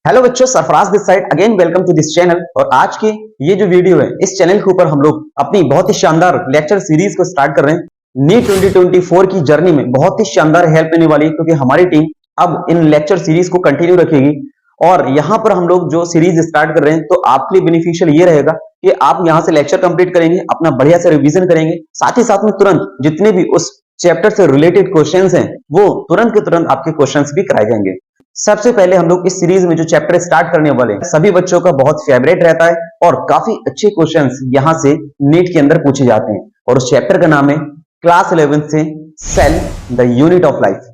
Hello बच्चों, Sarfaraz this side again welcome to this channel. और आज के ये जो वीडियो है इस चैनल के ऊपर हम लोग अपनी बहुत ही शानदार लेक्चर सीरीज को स्टार्ट कर रहे हैं। नीट 2024 की जर्नी में बहुत ही शानदार हेल्प मिलने वाली है, क्योंकि हमारी टीम अब इन लेक्चर सीरीज को कंटिन्यू रखेगी। और यहाँ पर हम लोग जो सीरीज स्टार्ट कर रहे हैं तो आपके लिए बेनिफिशियल ये रहेगा कि आप यहाँ से लेक्चर कंप्लीट करेंगे, अपना बढ़िया से रिवीजन करेंगे, साथ ही साथ में तुरंत जितने भी उस चैप्टर से रिलेटेड क्वेश्चंस हैं वो तुरंत के तुरंत आपके क्वेश्चंस भी कराए जाएंगे। सबसे पहले हम लोग इस सीरीज में जो चैप्टर स्टार्ट करने वाले हैं सभी बच्चों का बहुत फेवरेट रहता है और काफी अच्छे क्वेश्चंस यहां से नीट के अंदर पूछे जाते हैं। और उस चैप्टर का नाम है क्लास 11 से cell the unit of life.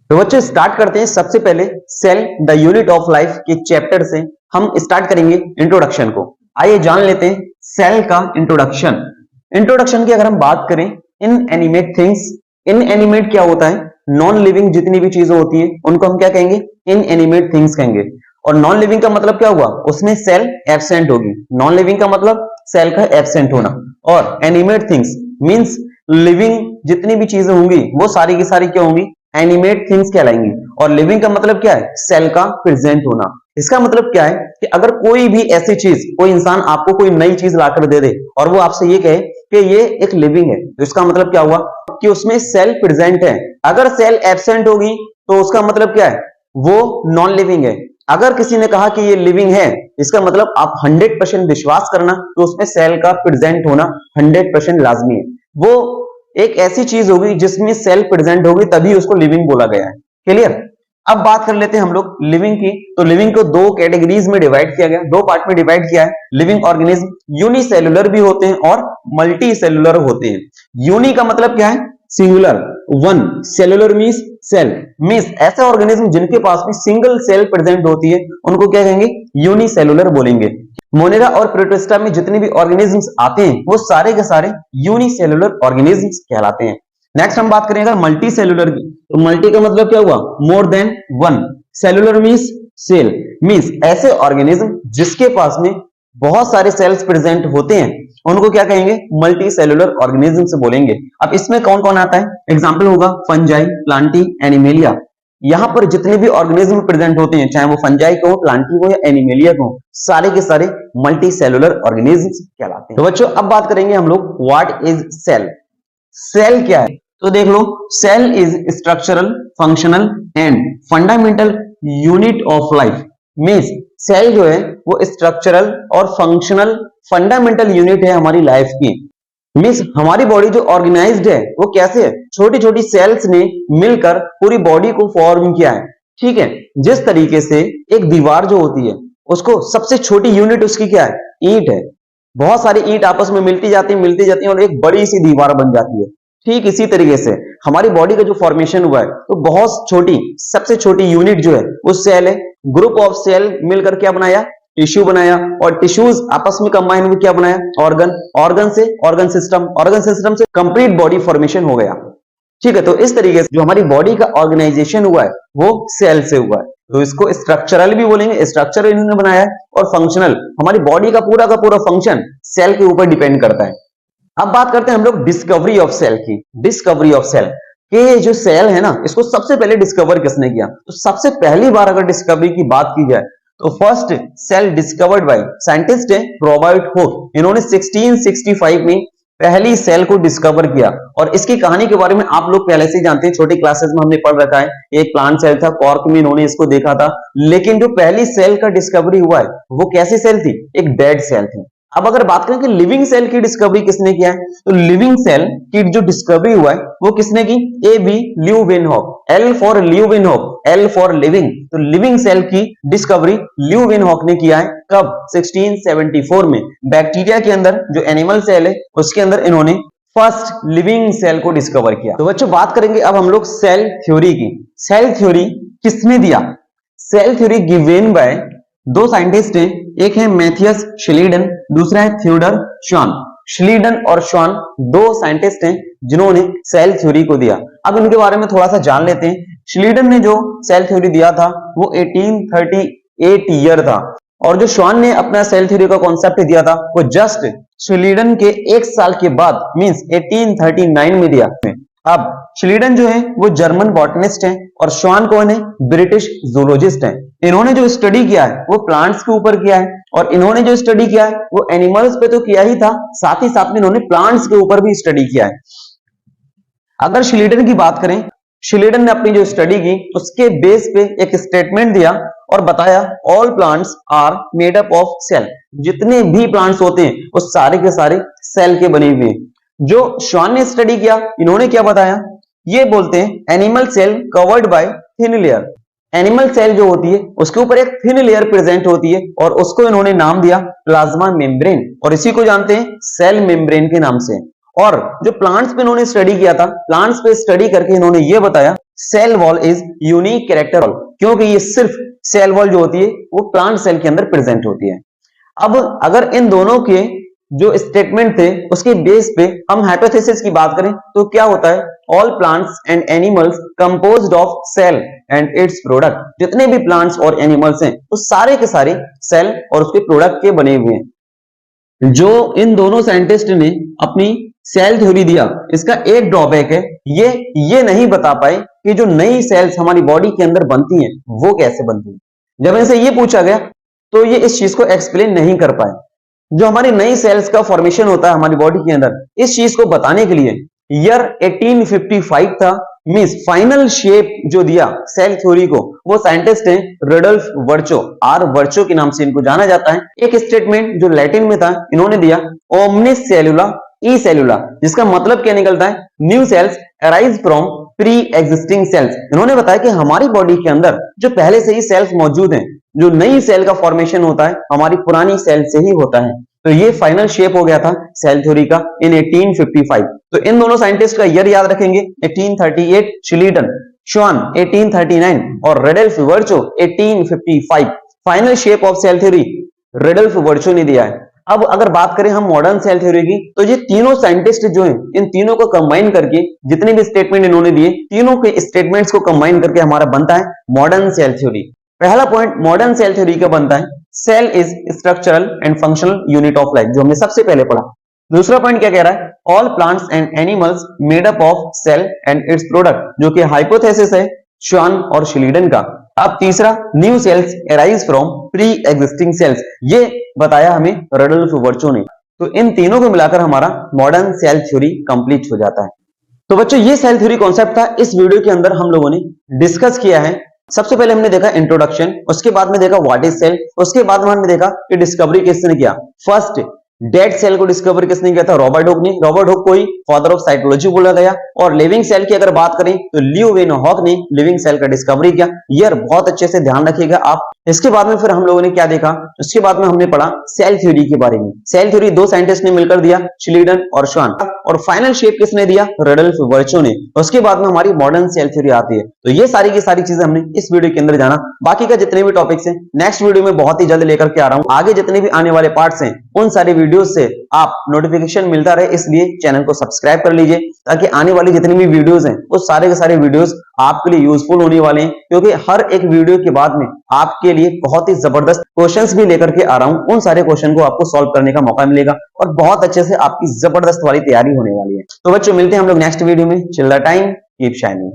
तो बच्चों स्टार्ट करते हैं। सबसे पहले cell the unit of life के चैप्टर से हम स्टार्ट करेंगे इंट्रोडक्शन को। आइए जान लेते हैं सेल का इंट्रोडक्शन। इंट्रोडक्शन की अगर हम बात करें, इनएनिमेट थिंग्स, इनएनिमेट क्या होता है? नॉन लिविंग जितनी भी चीजें होती हैं उनको हम क्या कहेंगे? इनएनिमेट थिंग्स कहेंगे। और नॉन लिविंग का मतलब क्या हुआ? उसमें सेल एब्सेंट होगी। नॉन लिविंग का मतलब सेल का एब्सेंट होना। और एनिमेट थिंग्स मींस लिविंग जितनी भी चीजें होंगी वो सारी की सारी क्या होंगी? एनिमेट थिंग्स कहलाएंगी। और लिविंग का मतलब क्या है? सेल का प्रेजेंट होना। इसका मतलब क्या है कि अगर कोई भी ऐसी चीज, कोई इंसान आपको कोई नई चीज लाकर दे दे और वो आपसे ये कहे कि ये एक लिविंग है, तो इसका मतलब क्या हुआ? कि उसमें सेल प्रेजेंट है। अगर सेल एब्सेंट होगी तो उसका मतलब क्या है? वो नॉन लिविंग है। अगर किसी ने कहा कि ये लिविंग है, इसका मतलब आप 100% विश्वास करना तो उसमें सेल का प्रेजेंट होना 100% लाजमी है। वो एक ऐसी चीज होगी जिसमें सेल प्रेजेंट होगी, तभी उसको लिविंग बोला गया है। क्लियर? अब बात कर लेते हैं हम लोग लिविंग की। तो लिविंग को दो कैटेगरीज में डिवाइड किया गया, दो पार्ट में डिवाइड किया है। लिविंग ऑर्गेनिज्म यूनिसेलुलर भी होते हैं और मल्टी सेलुलर होते हैं। यूनि का मतलब क्या है? Singular, one. Cellular means cell, means ऐसे ऑर्गेनिज्म जिनके पास में सिंगल सेल प्रेजेंट होती है उनको क्या कहेंगे? यूनिसेलुलर बोलेंगे। मोनेरा और प्रोटिस्टा में जितने भी ऑर्गेनिजम्स आते हैं वो सारे के सारे यूनिसेलुलर ऑर्गेनिजम्स कहलाते हैं। नेक्स्ट हम बात करेंगे मल्टी सेलुलर की। तो मल्टी का मतलब क्या हुआ? More than one. Cellular means cell, means ऐसे ऑर्गेनिज्म जिसके पास में बहुत सारे सेल्स प्रेजेंट होते हैं उनको क्या कहेंगे? मल्टी सेलुलर ऑर्गेनिज्म से बोलेंगे। अब इसमें कौन कौन आता है? एग्जाम्पल होगा फंजाई, प्लांटी, एनिमेलिया। यहां पर जितने भी ऑर्गेनिज्म प्रेजेंट होते हैं, चाहे वो फंजाई को, प्लांटी को या एनिमेलिया को, सारे के सारे मल्टी सेलुलर ऑर्गेनिज्म्स कहलाते हैं। तो बच्चों अब बात करेंगे हम लोग व्हाट इज सेल। सेल क्या है? तो देख लो, cell is structural, functional and fundamental unit of life. Means cell जो है वो स्ट्रक्चरल और फंक्शनल फंडामेंटल यूनिट है हमारी लाइफ की। मींस हमारी बॉडी जो ऑर्गेनाइज्ड है वो कैसे है? छोटी छोटी सेल्स ने मिलकर पूरी बॉडी को फॉर्म किया है। ठीक है? जिस तरीके से एक दीवार जो होती है उसको सबसे छोटी यूनिट उसकी क्या है? ईंट है। बहुत सारी ईंट आपस में मिलती जाती है और एक बड़ी सी दीवार बन जाती है। ठीक इसी तरीके से हमारी बॉडी का जो फॉर्मेशन हुआ है तो बहुत छोटी, सबसे छोटी यूनिट जो है वो सेल है। ग्रुप ऑफ सेल मिलकर क्या बनाया? टिश्यू बनाया। और टिश्यूज आपस में कंबाइन में क्या बनाया? ऑर्गन। ऑर्गन से ऑर्गन सिस्टम, ऑर्गन सिस्टम से कंप्लीट बॉडी फॉर्मेशन हो गया। ठीक है? तो इस तरीके से जो हमारी बॉडी का ऑर्गेनाइजेशन हुआ है वो सेल से हुआ है। तो इसको स्ट्रक्चरल भी बोलेंगे, स्ट्रक्चर इन्होंने बनाया है। और फंक्शनल, हमारी बॉडी का पूरा फंक्शन सेल के ऊपर डिपेंड करता है। अब बात करते हैं हम लोग डिस्कवरी ऑफ सेल की। डिस्कवरी ऑफ सेल के जो सेल है ना, इसको सबसे पहले डिस्कवर किसने किया? तो सबसे पहली बार अगर डिस्कवरी की बात की जाए तो first cell discovered by scientist है रॉबर्ट हुक। इन्होंने 1665 में पहली सेल को डिस्कवर किया। और इसकी कहानी के बारे में आप लोग पहले से जानते हैं, छोटी क्लासेस में हमने पढ़ रखा है। एक प्लांट सेल था, कॉर्क में इन्होंने इसको देखा था। लेकिन जो पहली सेल का डिस्कवरी हुआ है वो कैसी सेल थी? एक डेड सेल थी। अब अगर बात करें कि लिविंग सेल की डिस्कवरी किसने किया है, तो लिविंग सेल की जो डिस्कवरी हुआ है वो किसने की? A B. Leeuwenhoek. L for Leeuwenhoek, L for living. तो लिविंग सेल की डिस्कवरी ल्यूवेनहॉक ने किया है। कब? 1674 में। बैक्टीरिया के अंदर जो एनिमल सेल है उसके अंदर इन्होंने फर्स्ट लिविंग सेल को डिस्कवर किया। तो बच्चों बात करेंगे अब हम लोग सेल थ्योरी की। सेल थ्योरी किसने दिया? सेल थ्योरी गिवन बाय दो साइंटिस्ट हैं, एक है मैथियस श्लीडन, दूसरा है थियोडर श्वान। श्लीडन और श्वान दो साइंटिस्ट हैं जिन्होंने सेल थ्योरी को दिया। अब इनके बारे में थोड़ा सा जान लेते हैं। श्लीडन ने जो सेल थ्योरी दिया था वो 1838 ईयर था। और जो श्वान ने अपना सेल थ्योरी का कॉन्सेप्ट दिया था वो जस्ट श्लीडन के एक साल के बाद मींस 1839 में दिया। अब श्लीडन जो है वो जर्मन बॉटनिस्ट है और श्वान कौन है? ब्रिटिश जूलॉजिस्ट है। इन्होंने जो स्टडी किया है वो प्लांट्स के ऊपर किया है, और इन्होंने जो स्टडी किया है वो एनिमल्स पे तो किया ही था, साथ ही साथ में इन्होंने प्लांट्स के ऊपर भी स्टडी किया है। अगर शिलीडन की बात करें, शिलीडन ने अपनी जो स्टडी की उसके बेस पे एक स्टेटमेंट दिया और बताया all plants are made up of cell. जितने भी प्लांट्स होते हैं वो सारे के सारे सेल के बने हुए हैं। जो श्वान ने स्टडी किया, इन्होंने क्या बताया, ये बोलते हैं animal cell covered by thin layer. Animal cell जो होती है उसके ऊपर एक थिन लेयर प्रेजेंट होती है और उसको इन्होंने नाम दिया प्लाज्मा मेम्ब्रेन, और इसी को जानते हैं सेल मेम्ब्रेन के नाम से। और जो प्लांट्स पे इन्होंने स्टडी किया था, प्लांट्स पे स्टडी करके इन्होंने ये बताया cell wall is unique character wall, क्योंकि ये सिर्फ सेल वॉल जो होती है वो प्लांट सेल के अंदर प्रेजेंट होती है। अब अगर इन दोनों के जो स्टेटमेंट थे उसके बेस पे हम हाइपोथेसिस की बात करें तो क्या होता है, all plants and animals composed of cell and its product. जितने भी प्लांट्स और एनिमल्स हैं वो सारे के सारे सेल और उसके प्रोडक्ट के बने हुए हैं। जो इन दोनों साइंटिस्ट ने अपनी सेल थ्योरी दिया, इसका एक ड्रॉबैक है, ये नहीं बता पाए कि जो नई सेल्स हमारी बॉडी के अंदर बनती हैं वो कैसे बनती हैं। जब इनसे ये पूछा गया तो ये इस चीज को एक्सप्लेन नहीं कर पाए। जो हमारी नई सेल्स का फॉर्मेशन होता है हमारी बॉडी के अंदर, इस चीज को बताने के लिए ईयर 1855 था। मींस फाइनल शेप जो दिया सेल थ्योरी को वो साइंटिस्ट हैं रडोल्फ वर्चो, आर वर्चो के नाम से इनको जाना जाता है। एक स्टेटमेंट जो लैटिन में था इन्होंने दिया ओमनिस सेलुला ई सेलुला, जिसका मतलब क्या निकलता है, new sales arise from pre existing cells. इन्होंने बताया कि हमारी बॉडी के अंदर जो पहले से ही सेल्स मौजूद हैं, जो नई सेल का फॉर्मेशन होता है हमारी पुरानी सेल से ही होता है। तो ये फाइनल शेप हो गया था सेल थ्योरी का इन 1855। तो इन दोनों साइंटिस्ट का ईयर याद रखेंगे 1838 शिलीडन, श्वान 1839 और Rudolf Virchow 1855। Final shape of cell theory Rudolf Virchow ने दिया है। अब अगर बात करें हम मॉडर्न सेल थ्योरी की, तो ये तीनों साइंटिस्ट जो हैं इन तीनों को कंबाइन करके जितने भी स्टेटमेंट इन्होंने दिए, तीनों के स्टेटमेंट्स को कंबाइन करके हमारा बनता है मॉडर्न सेल थ्योरी। पहला पॉइंट मॉडर्न सेल थ्योरी का बनता है cell is structural and functional unit of life, जो हमने सबसे पहले पढ़ा। दूसरा पॉइंट क्या कह रहा है, all plants and animals made up of cell and its product, जो कि हाइपोथेसिस है श्वान और शिलीडन का। अब तीसरा new sales arise from pre existing cells, ये बताया हमें रडोल्फ वर्चो ने। तो इन तीनों को मिलाकर हमारा मॉडर्न सेल थ्योरी कंप्लीट हो जाता है। तो बच्चों ये सेल थ्योरी कॉन्सेप्ट था, इस वीडियो के अंदर हम लोगों ने डिस्कस किया है। सबसे पहले हमने देखा इंट्रोडक्शन, उसके बाद में देखा व्हाट इज सेल, उसके बाद में हमने देखा कि डिस्कवरी किसने किया। फर्स्ट डेड सेल को डिस्कवर किसने किया था, रॉबर्ट हुक ने। रॉबर्ट हुक को ही फादर ऑफ साइकोलॉजी बोला गया। और लिविंग सेल की अगर बात करें तो ल्यूवेनहॉक ने लिविंग सेल का डिस्कवरी किया। ईयर बहुत अच्छे से ध्यान रखिएगा आप। इसके बाद में फिर हम लोगों ने क्या देखा, उसके बाद में हमने पढ़ा सेल थ्योरी के बारे में। सेल थ्योरी दो साइंटिस्ट ने मिलकर दिया, शिलीडन और श्वान, और फाइनल शेप किसने दिया, रडोल्फ वर्चो ने। उसके बाद में हमारी मॉडर्न सेल थ्योरी आती है। तो ये सारी की सारी चीजें हमने इस वीडियो के अंदर जाना। बाकी का जितने भी टॉपिक्स हैं नेक्स्ट वीडियो में बहुत ही जल्द लेकर के आ रहा हूं। आगे जितने भी आने वाले पार्ट्स हैं उन सारे वीडियो से आप नोटिफिकेशन मिलता रहे, इसलिए चैनल को सब्सक्राइब कर लीजिए, ताकि आने वाली जितनी भी वीडियोस हैं वो सारे के सारे वीडियोस आपके लिए यूजफुल होने वाले हैं। क्योंकि हर एक वीडियो के बाद में आपके लिए बहुत ही जबरदस्त क्वेश्चंस भी लेकर के आ रहा हूं। उन सारे क्वेश्चन को आपको सॉल्व करने का मौका मिलेगा और बहुत अच्छे से आपकी जबरदस्त वाली तैयारी होने वाली है। तो बच्चों मिलते हैं हम लोग नेक्स्ट वीडियो में। Chill the time, keep shining.